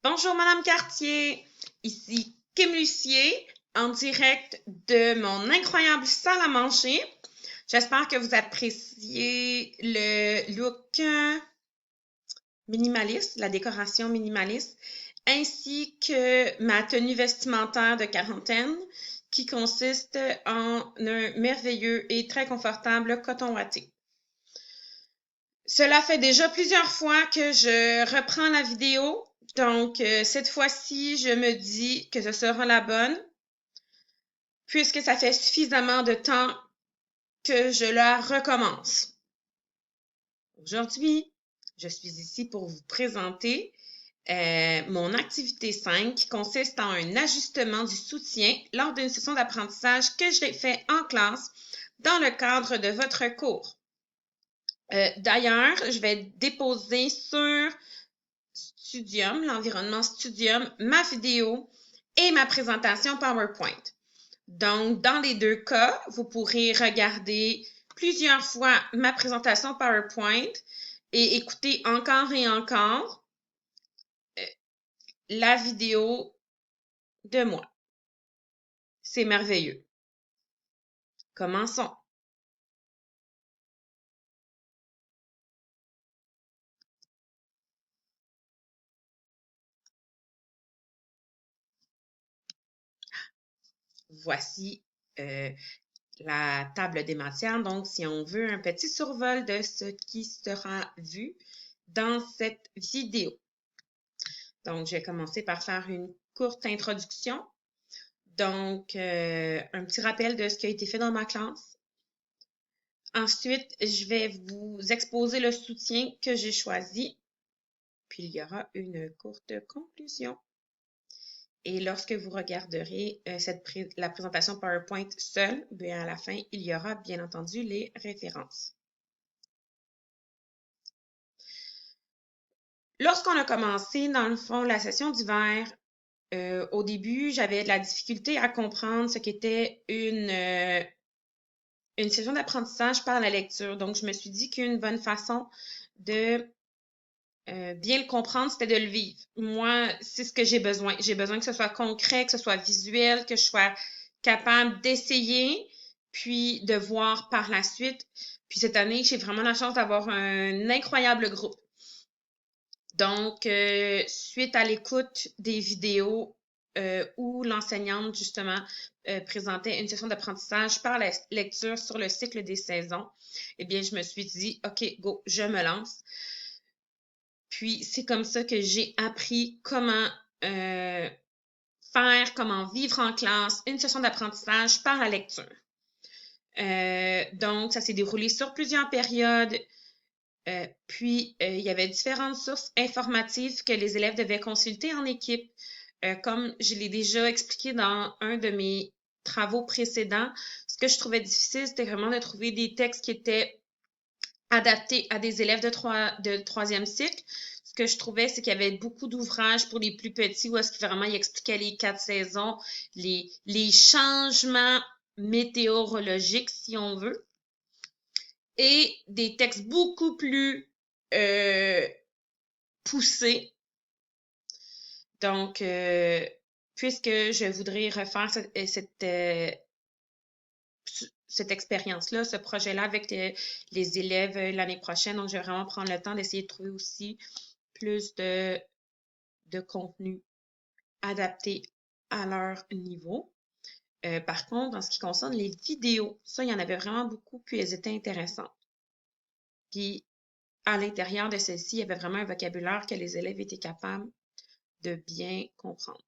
Bonjour Madame Cartier, ici Kim Lucier en direct de mon incroyable salle à manger. J'espère que vous appréciez le look minimaliste, la décoration minimaliste, ainsi que ma tenue vestimentaire de quarantaine qui consiste en un merveilleux et très confortable coton watté. Cela fait déjà plusieurs fois que je reprends la vidéo, donc cette fois-ci, je me dis que ce sera la bonne, puisque ça fait suffisamment de temps que je la recommence. Aujourd'hui, je suis ici pour vous présenter mon activité 5 qui consiste en un ajustement du soutien lors d'une session d'apprentissage que j'ai fait en classe dans le cadre de votre cours. D'ailleurs, je vais déposer sur Studium, l'environnement Studium, ma vidéo et ma présentation PowerPoint. Donc, dans les deux cas, vous pourrez regarder plusieurs fois ma présentation PowerPoint et écouter encore et encore la vidéo de moi. C'est merveilleux. Commençons. Voici la table des matières. Donc, si on veut un petit survol de ce qui sera vu dans cette vidéo. Donc, je vais commencer par faire une courte introduction. Donc, un petit rappel de ce qui a été fait dans ma classe. Ensuite, je vais vous exposer le soutien que j'ai choisi. Puis, il y aura une courte conclusion. Et lorsque vous regarderez la présentation PowerPoint seule, bien à la fin, il y aura bien entendu les références. Lorsqu'on a commencé, dans le fond, la session d'hiver, au début, j'avais de la difficulté à comprendre ce qu'était une session d'apprentissage par la lecture. Donc, je me suis dit qu'une bonne façon de bien le comprendre, c'était de le vivre. Moi, c'est ce que j'ai besoin. J'ai besoin que ce soit concret, que ce soit visuel, que je sois capable d'essayer, puis de voir par la suite. Puis cette année, j'ai vraiment la chance d'avoir un incroyable groupe. Donc, suite à l'écoute des vidéos où l'enseignante, justement, présentait une session d'apprentissage par la lecture sur le cycle des saisons, eh bien, je me suis dit, OK, go, je me lance. Puis, c'est comme ça que j'ai appris comment faire, comment vivre en classe une session d'apprentissage par la lecture. Donc, ça s'est déroulé sur plusieurs périodes. Puis, il y avait différentes sources informatives que les élèves devaient consulter en équipe. Comme je l'ai déjà expliqué dans un de mes travaux précédents, ce que je trouvais difficile, c'était vraiment de trouver des textes qui étaient adaptés à des élèves de troisième cycle. Ce que je trouvais, c'est qu'il y avait beaucoup d'ouvrages pour les plus petits où est-ce que vraiment il expliquait les 4 saisons, les changements météorologiques, si on veut, et des textes beaucoup plus poussés. Donc, puisque je voudrais refaire cette expérience-là, ce projet-là avec les élèves l'année prochaine, donc je vais vraiment prendre le temps d'essayer de trouver aussi plus de contenu adapté à leur niveau. Par contre, en ce qui concerne les vidéos, ça, il y en avait vraiment beaucoup, puis elles étaient intéressantes. Puis, à l'intérieur de celle-ci, il y avait vraiment un vocabulaire que les élèves étaient capables de bien comprendre.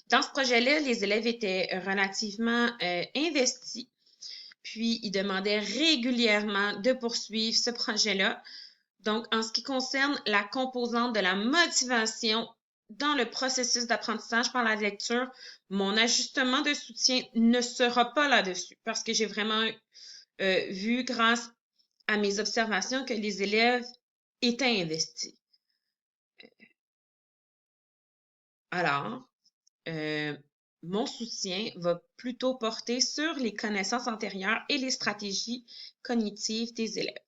Dans ce projet-là, les élèves étaient relativement investis, puis ils demandaient régulièrement de poursuivre ce projet-là. Donc, en ce qui concerne la composante de la motivation dans le processus d'apprentissage par la lecture, mon ajustement de soutien ne sera pas là-dessus parce que j'ai vraiment vu grâce à mes observations que les élèves étaient investis. Alors, mon soutien va plutôt porter sur les connaissances antérieures et les stratégies cognitives des élèves.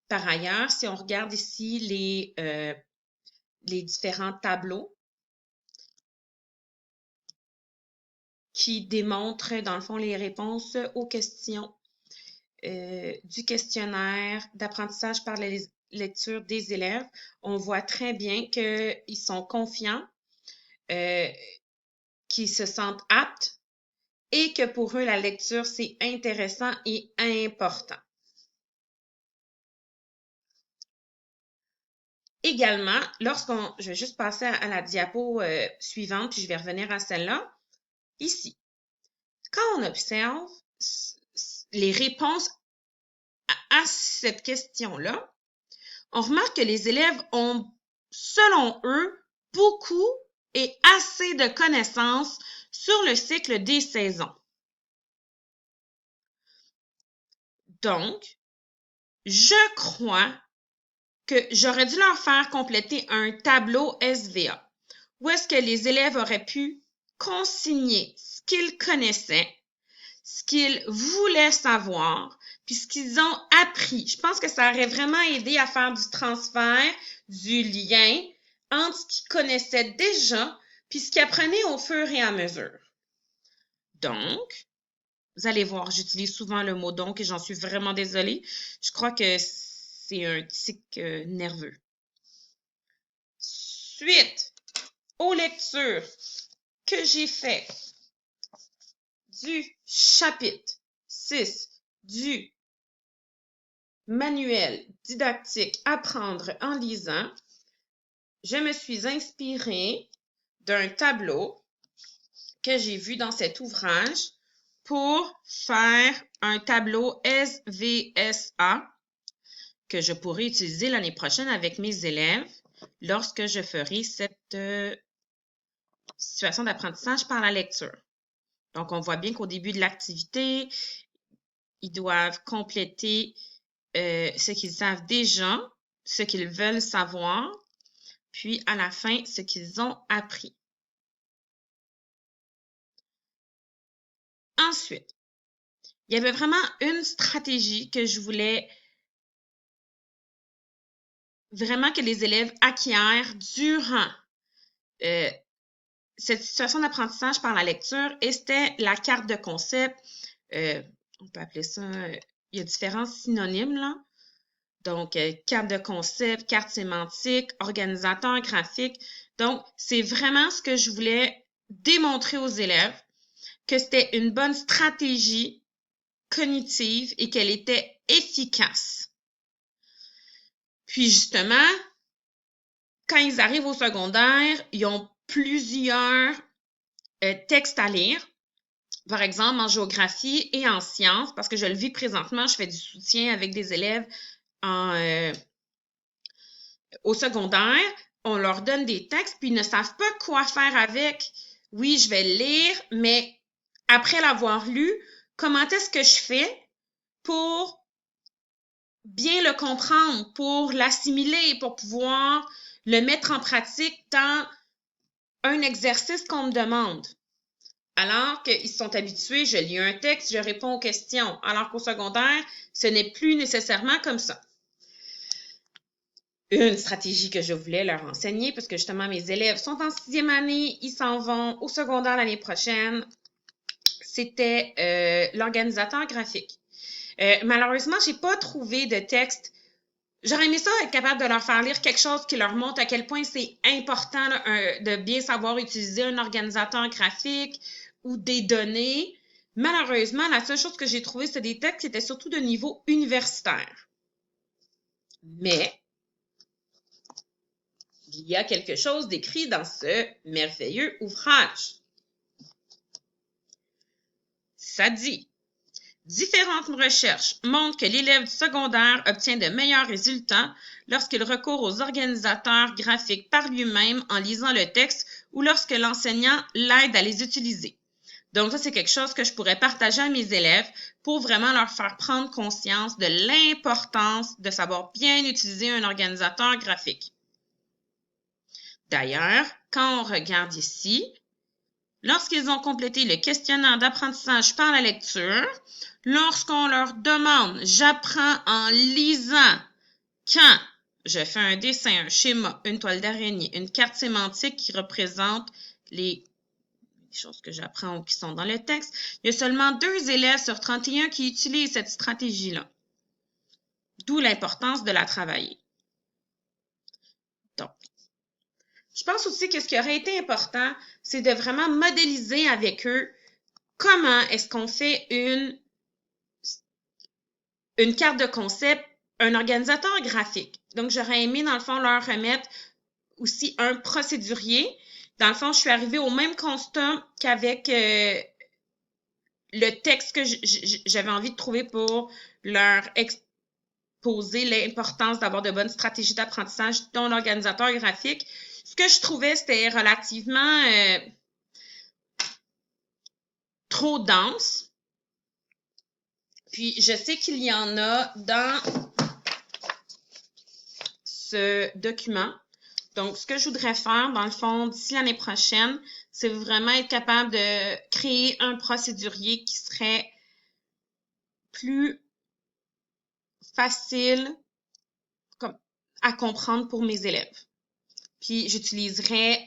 Par ailleurs, si on regarde ici les différents tableaux qui démontrent, dans le fond, les réponses aux questions du questionnaire d'apprentissage par la lecture des élèves. On voit très bien qu'ils sont confiants, qu'ils se sentent aptes et que pour eux, la lecture, c'est intéressant et important. Également, je vais juste passer à la diapo suivante, puis je vais revenir à celle-là. Ici, quand on observe les réponses à cette question-là, on remarque que les élèves ont, selon eux, beaucoup et assez de connaissances sur le cycle des saisons. Donc, je crois que j'aurais dû leur faire compléter un tableau SVA où est-ce que les élèves auraient pu consigner ce qu'ils connaissaient, ce qu'ils voulaient savoir, puis ce qu'ils ont appris. Je pense que ça aurait vraiment aidé à faire du transfert, du lien entre ce qu'ils connaissaient déjà puis ce qu'ils apprenaient au fur et à mesure. Donc, vous allez voir, j'utilise souvent le mot « donc » et j'en suis vraiment désolée. Je crois que c'est un tic nerveux. Suite aux lectures que j'ai faites du chapitre 6 du manuel didactique Apprendre en lisant, je me suis inspirée d'un tableau que j'ai vu dans cet ouvrage pour faire un tableau SVSA que je pourrai utiliser l'année prochaine avec mes élèves lorsque je ferai cette situation d'apprentissage par la lecture. Donc, on voit bien qu'au début de l'activité, ils doivent compléter ce qu'ils savent déjà, ce qu'ils veulent savoir, puis à la fin, ce qu'ils ont appris. Ensuite, il y avait vraiment une stratégie que je voulais vraiment que les élèves acquièrent durant cette situation d'apprentissage par la lecture, et c'était la carte de concept. On peut appeler ça, il y a différents synonymes là. Donc, carte de concept, carte sémantique, organisateur graphique. Donc, c'est vraiment ce que je voulais démontrer aux élèves, que c'était une bonne stratégie cognitive et qu'elle était efficace. Puis, justement, quand ils arrivent au secondaire, ils ont plusieurs textes à lire. Par exemple, en géographie et en sciences, parce que je le vis présentement, je fais du soutien avec des élèves au secondaire. On leur donne des textes, puis ils ne savent pas quoi faire avec. Oui, je vais le lire, mais après l'avoir lu, comment est-ce que je fais pour bien le comprendre, pour l'assimiler, pour pouvoir le mettre en pratique dans un exercice qu'on me demande? Alors qu'ils sont habitués, je lis un texte, je réponds aux questions. Alors qu'au secondaire, ce n'est plus nécessairement comme ça. Une stratégie que je voulais leur enseigner, parce que justement, mes élèves sont en 6e année, ils s'en vont au secondaire l'année prochaine, c'était l'organisateur graphique. Malheureusement, j'ai pas trouvé de texte. J'aurais aimé ça être capable de leur faire lire quelque chose qui leur montre à quel point c'est important là, de bien savoir utiliser un organisateur graphique ou des données. Malheureusement, la seule chose que j'ai trouvée, c'était des textes qui étaient surtout de niveau universitaire. Mais il y a quelque chose d'écrit dans ce merveilleux ouvrage. Ça dit: différentes recherches montrent que l'élève du secondaire obtient de meilleurs résultats lorsqu'il recourt aux organisateurs graphiques par lui-même en lisant le texte ou lorsque l'enseignant l'aide à les utiliser. Donc ça, c'est quelque chose que je pourrais partager à mes élèves pour vraiment leur faire prendre conscience de l'importance de savoir bien utiliser un organisateur graphique. D'ailleurs, quand on regarde ici, lorsqu'ils ont complété le questionnaire d'apprentissage par la lecture, lorsqu'on leur demande « J'apprends en lisant » quand je fais un dessin, un schéma, une toile d'araignée, une carte sémantique qui représente les choses que j'apprends ou qui sont dans le texte. Il y a seulement 2 élèves sur 31 qui utilisent cette stratégie-là. D'où l'importance de la travailler. Donc, je pense aussi que ce qui aurait été important, c'est de vraiment modéliser avec eux comment est-ce qu'on fait une carte de concept, un organisateur graphique. Donc, j'aurais aimé, dans le fond, leur remettre aussi un procédurier. Dans le fond, je suis arrivée au même constat qu'avec le texte que j'avais envie de trouver pour leur exposer l'importance d'avoir de bonnes stratégies d'apprentissage dans l'organisateur graphique. Ce que je trouvais, c'était relativement trop dense. Puis, je sais qu'il y en a dans ce document. Donc, ce que je voudrais faire, dans le fond, d'ici l'année prochaine, c'est vraiment être capable de créer un procédurier qui serait plus facile à comprendre pour mes élèves. Puis, j'utiliserai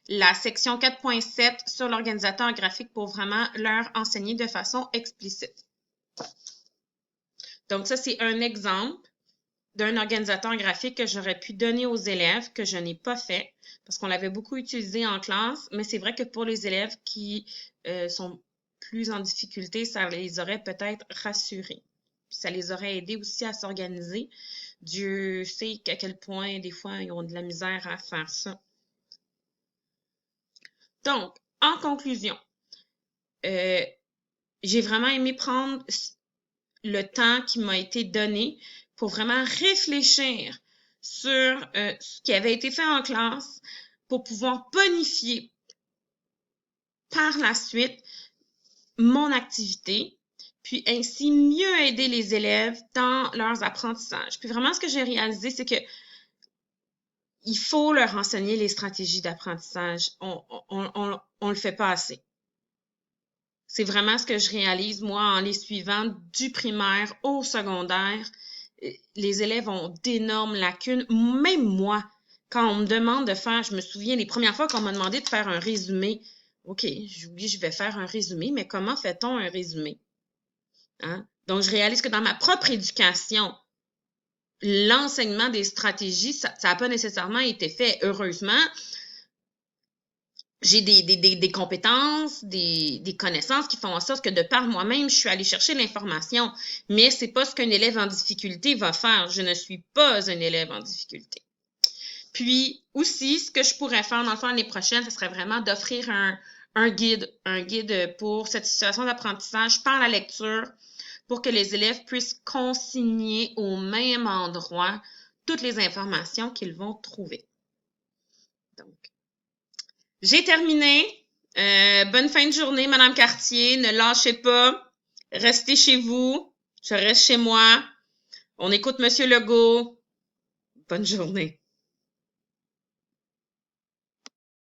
la section 4.7 sur l'organisateur graphique pour vraiment leur enseigner de façon explicite. Donc, ça, c'est un exemple d'un organisateur graphique que j'aurais pu donner aux élèves, que je n'ai pas fait, parce qu'on l'avait beaucoup utilisé en classe, mais c'est vrai que pour les élèves qui sont plus en difficulté, ça les aurait peut-être rassurés. Puis ça les aurait aidés aussi à s'organiser. Dieu sait à quel point, des fois, ils ont de la misère à faire ça. Donc, en conclusion, j'ai vraiment aimé prendre le temps qui m'a été donné pour vraiment réfléchir sur ce qui avait été fait en classe pour pouvoir bonifier par la suite mon activité, puis ainsi mieux aider les élèves dans leurs apprentissages. Puis vraiment, ce que j'ai réalisé, c'est que il faut leur enseigner les stratégies d'apprentissage. On le fait pas assez. C'est vraiment ce que je réalise, moi, en les suivant du primaire au secondaire. Les élèves ont d'énormes lacunes. Même moi, quand on me demande de faire, je me souviens les premières fois qu'on m'a demandé de faire un résumé. OK, j'oublie, je vais faire un résumé, mais comment fait-on un résumé? Hein? Donc, je réalise que dans ma propre éducation, l'enseignement des stratégies, ça n'a pas nécessairement été fait. Heureusement, j'ai des compétences, des connaissances qui font en sorte que de par moi-même, je suis allée chercher l'information. Mais c'est pas ce qu'un élève en difficulté va faire. Je ne suis pas un élève en difficulté. Puis aussi, ce que je pourrais faire dans le fond l'année prochaine, ce serait vraiment d'offrir un guide pour cette situation d'apprentissage par la lecture pour que les élèves puissent consigner au même endroit toutes les informations qu'ils vont trouver. Donc, j'ai terminé. Bonne fin de journée, Madame Cartier. Ne lâchez pas. Restez chez vous. Je reste chez moi. On écoute Monsieur Legault. Bonne journée.